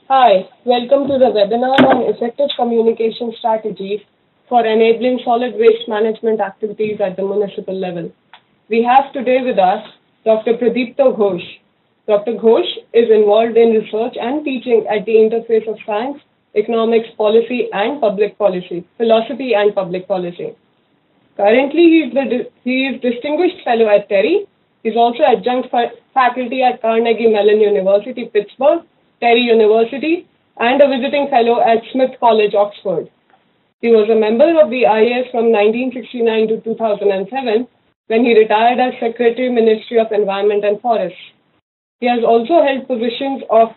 Hi, welcome to the webinar on effective communication strategies for enabling solid waste management activities at the municipal level. We have today with us Dr. Prodipto Ghosh. Dr. Ghosh is involved in research and teaching at the interface of science, economics, policy, and public policy, philosophy and public policy. Currently, he is Distinguished Fellow at TERI. He is also adjunct faculty at Carnegie Mellon University, Pittsburgh, TERI University, and a visiting fellow at Smith College, Oxford. He was a member of the IAS from 1969 to 2007, when he retired as Secretary, Ministry of Environment and Forests. He has also held positions of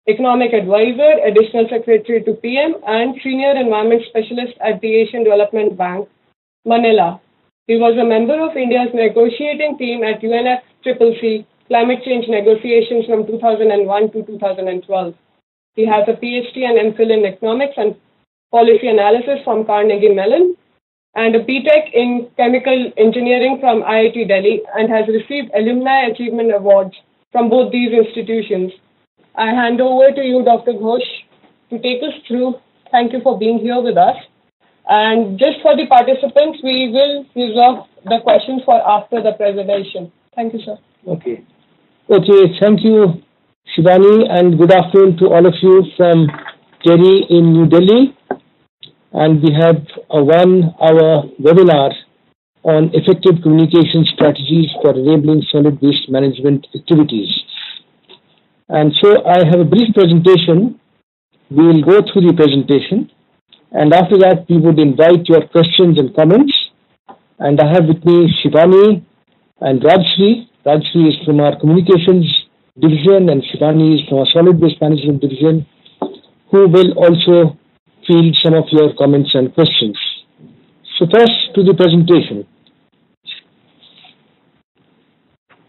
Economic Advisor, Additional Secretary to PM, and Senior Environment Specialist at the Asian Development Bank, Manila. He was a member of India's negotiating team at UNFCCC climate change negotiations from 2001 to 2012. He has a PhD and MPhil in economics and policy analysis from Carnegie Mellon and a BTech in chemical engineering from IIT Delhi and has received alumni achievement awards from both these institutions. I hand over to you, Dr. Ghosh, to take us through. Thank you for being here with us. And just for the participants, we will reserve the questions for after the presentation. Thank you, sir. Okay, thank you, Shivani, and good afternoon to all of you from TERI in New Delhi. And we have a 1-hour webinar on effective communication strategies for enabling solid waste management activities. And so I have a brief presentation. We will go through the presentation. And after that, we would invite your questions and comments. And I have with me Shivani and Rajshri. Rajshri is from our communications division and Shivani is from our solid waste management division, who will also field some of your comments and questions. So first to the presentation.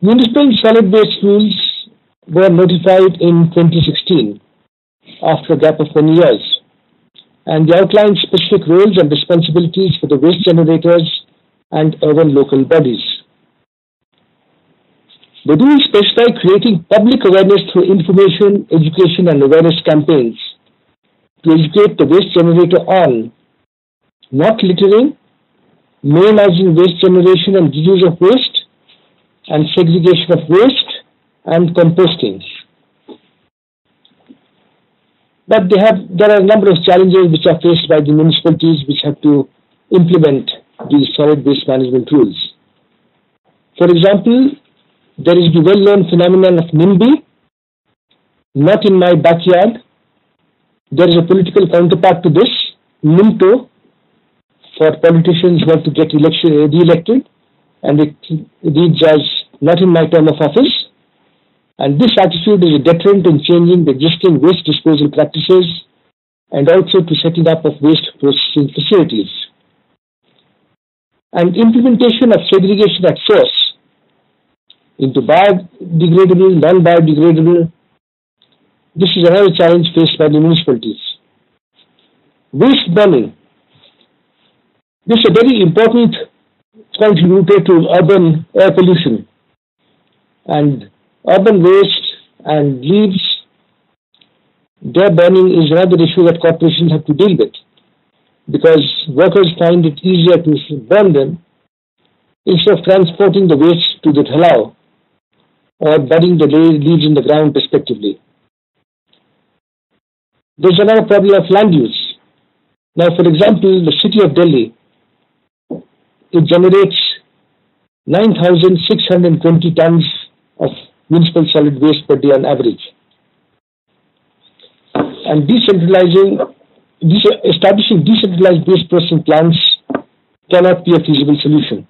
Municipal solid waste rules were notified in 2016 after a gap of 10 years. And they outline specific roles and responsibilities for the waste generators and urban local bodies. The rules specify creating public awareness through information, education, and awareness campaigns to educate the waste generator on not littering, minimizing waste generation and reuse of waste, and segregation of waste and composting. But there are a number of challenges which are faced by the municipalities which have to implement these solid waste management rules. For example, there is the well-known phenomenon of NIMBY, not in my backyard. There is a political counterpart to this, NIMTO, for politicians who want to get re-elected, and it reads as not in my term of office. And this attitude is a deterrent in changing the existing waste disposal practices and also to setting up of waste processing facilities. And implementation of segregation at source into biodegradable, non-biodegradable. This is another challenge faced by the municipalities. Waste burning. This is a very important contributor to urban air pollution. And urban waste and leaves, their burning is another issue that corporations have to deal with because workers find it easier to burn them instead of transporting the waste to the Thalau or burying the leaves in the ground respectively. There's another problem of land use. Now, for example, the city of Delhi, it generates 9,620 tons of municipal solid waste per day on average. And establishing decentralized waste processing plants cannot be a feasible solution.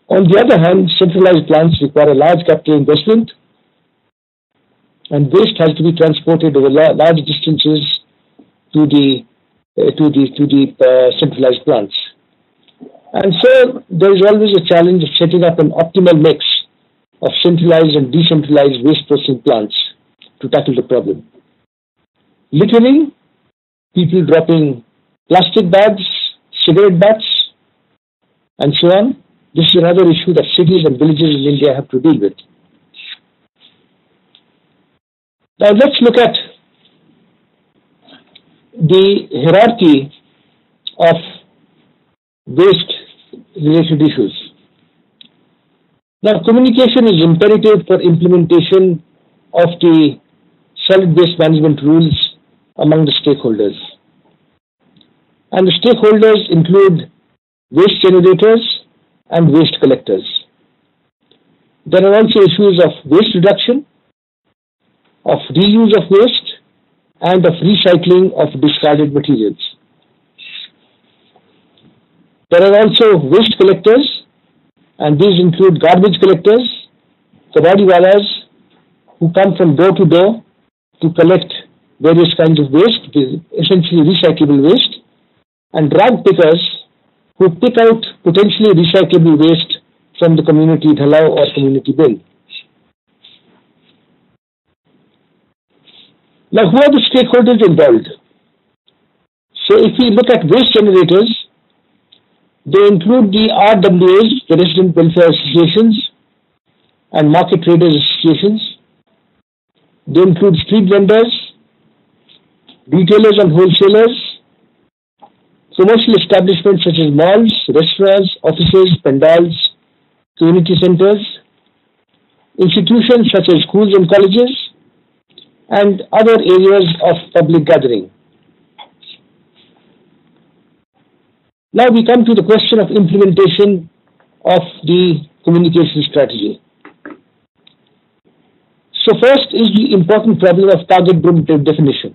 On the other hand, centralized plants require a large capital investment and waste has to be transported over large distances to the centralized plants. And so there is always a challenge of setting up an optimal mix of centralized and decentralized waste processing plants to tackle the problem. Littering, people dropping plastic bags, cigarette butts, and so on. This is another issue that cities and villages in India have to deal with. Now let's look at the hierarchy of waste-related issues. Now, communication is imperative for implementation of the solid waste management rules among the stakeholders. And the stakeholders include waste generators and waste collectors. There are also issues of waste reduction, of reuse of waste, and of recycling of discarded materials. There are also waste collectors, and these include garbage collectors, kabadiwalas, who come from door to door to collect various kinds of waste, essentially recyclable waste, and rag pickers, who pick out potentially recyclable waste from the community dhalao or community bin. Now, who are the stakeholders involved? So, if we look at waste generators, they include the RWAs, the Resident Welfare Associations, and Market Traders Associations. They include street vendors, retailers and wholesalers, commercial establishments such as malls, restaurants, offices, pandals, community centers, institutions such as schools and colleges, and other areas of public gathering. Now we come to the question of implementation of the communication strategy. So first is the important problem of target group definition.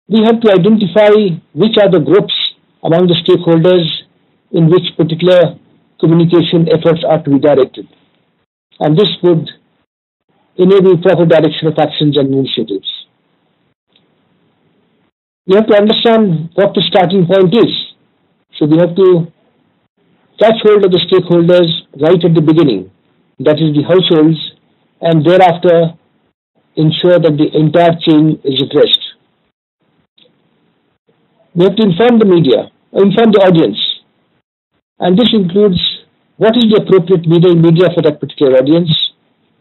We have to identify which are the groups among the stakeholders in which particular communication efforts are to be directed. And this would enable proper direction of actions and initiatives. We have to understand what the starting point is. So we have to catch hold of the stakeholders right at the beginning, that is the households, and thereafter ensure that the entire chain is addressed. We have to inform the audience, and this includes what is the appropriate media for that particular audience,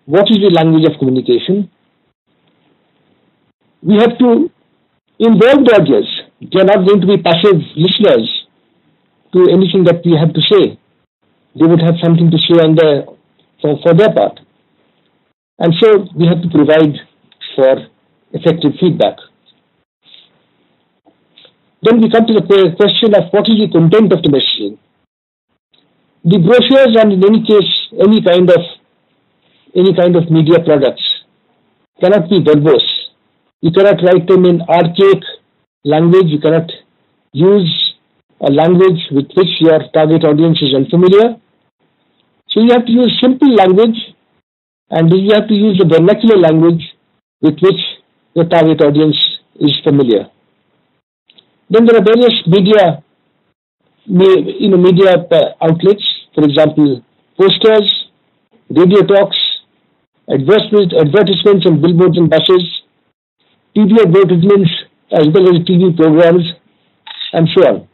what is the language of communication. We have to involve the audience. They are not going to be passive listeners to anything that we have to say. They would have something to say for their part. And so we have to provide for effective feedback. Then we come to the question of what is the content of the messaging. The brochures and in any case, any kind of media products cannot be verbose. You cannot write them in archaic language. You cannot use a language with which your target audience is unfamiliar. So you have to use simple language, and you have to use the vernacular language with which your target audience is familiar. Then there are various media outlets, for example, posters, radio talks, advertisements on billboards and buses, TV advertisements, as well as TV programs, and so on.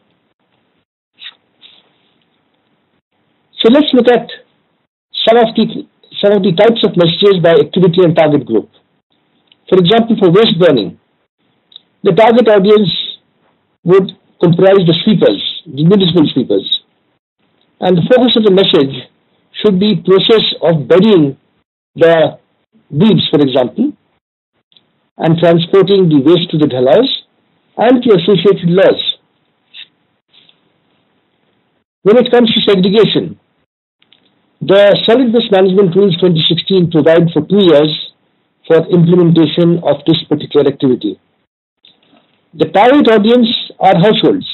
So let's look at some of the types of messages by activity and target group. For example, for waste burning, the target audience would comprise the sweepers, the municipal sweepers. And the focus of the message should be process of burying the leaves, for example, and transporting the waste to the dhalas and to associated laws. When it comes to segregation, the Solid Waste Management Rules 2016 provide for 2 years for implementation of this particular activity. The target audience are households.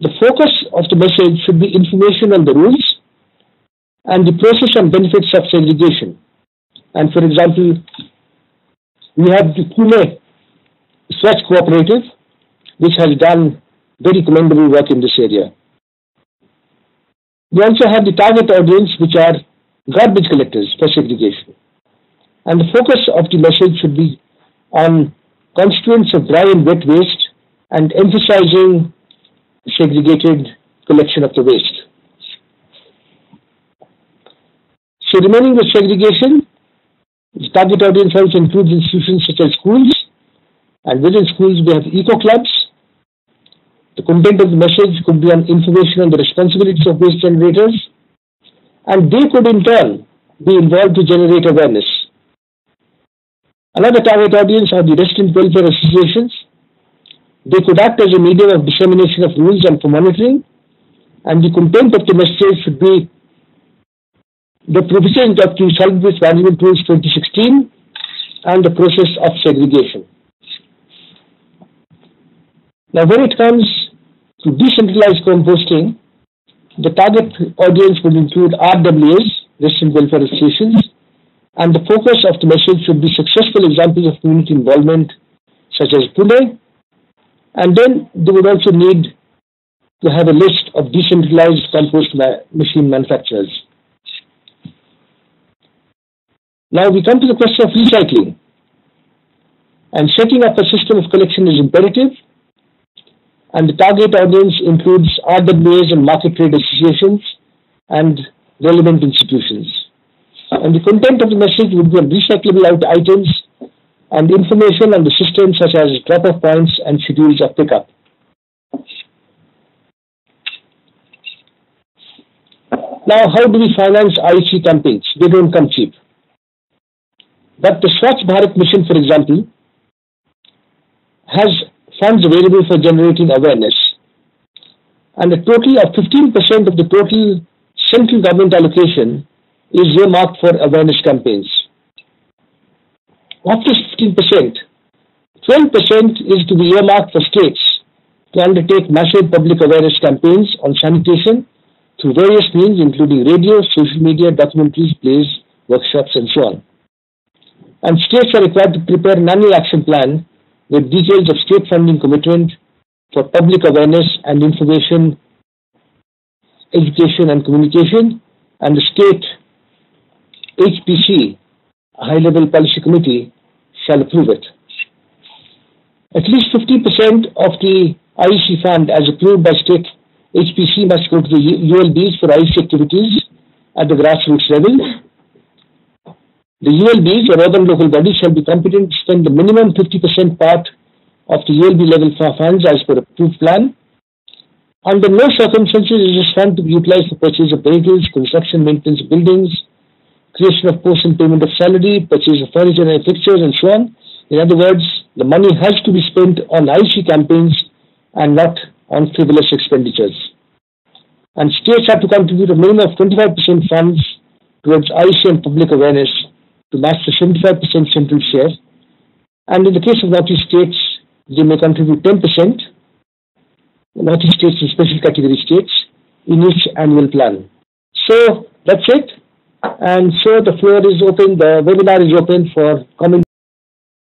The focus of the message should be information on the rules and the process and benefits of segregation. And for example, we have the Pune Swachh Cooperative, which has done very commendable work in this area. We also have the target audience, which are garbage collectors for segregation. And the focus of the message should be on constituents of dry and wet waste and emphasizing segregated collection of the waste. So remaining with segregation, the target audience also includes institutions such as schools, and within schools we have eco clubs. The content of the message could be on information on the responsibilities of waste generators, and they could in turn be involved to generate awareness. Another target audience are the resident welfare associations. They could act as a medium of dissemination of rules and for monitoring, and the content of the message should be the provision of the Solid Waste Management Rules 2016 and the process of segregation. Now, when it comes to decentralized composting, the target audience would include RWAs, resident welfare associations, and the focus of the message should be successful examples of community involvement, such as Pune, and then they would also need to have a list of decentralized compost machine manufacturers. Now we come to the question of recycling, and setting up a system of collection is imperative, and the target audience includes RWAs and market trade associations and relevant institutions. And the content of the message would be on recyclable items and information on the system such as drop-off points and schedules of pickup. Now, how do we finance IC campaigns? They don't come cheap. But the Swachh Bharat mission, for example, has funds available for generating awareness. And a total of 15% of the total central government allocation is earmarked for awareness campaigns. Of this 15%, 12% is to be earmarked for states to undertake massive public awareness campaigns on sanitation through various means including radio, social media, documentaries, plays, workshops and so on. And states are required to prepare an annual action plan with details of state funding commitment for public awareness and information, education and communication, and the state HPC, High-Level Policy Committee, shall approve it. At least 50% of the IEC fund as approved by state HPC must go to the ULBs for IEC activities at the grassroots level. The ULBs or urban local bodies shall be competent to spend the minimum 50% part of the ULB level funds as per approved plan. Under no circumstances is this fund to be utilized for purchase of vehicles, construction, maintenance of buildings, creation of posts and payment of salary, purchase of furniture and fixtures and so on. In other words, the money has to be spent on IC campaigns and not on frivolous expenditures. And states have to contribute a minimum of 25% funds towards IC and public awareness to match the 75% central share. And in the case of Northeast states, they may contribute 10%, Northeast states and special category states, in each annual plan. So that's it. And so the floor is open, the webinar is open for comments.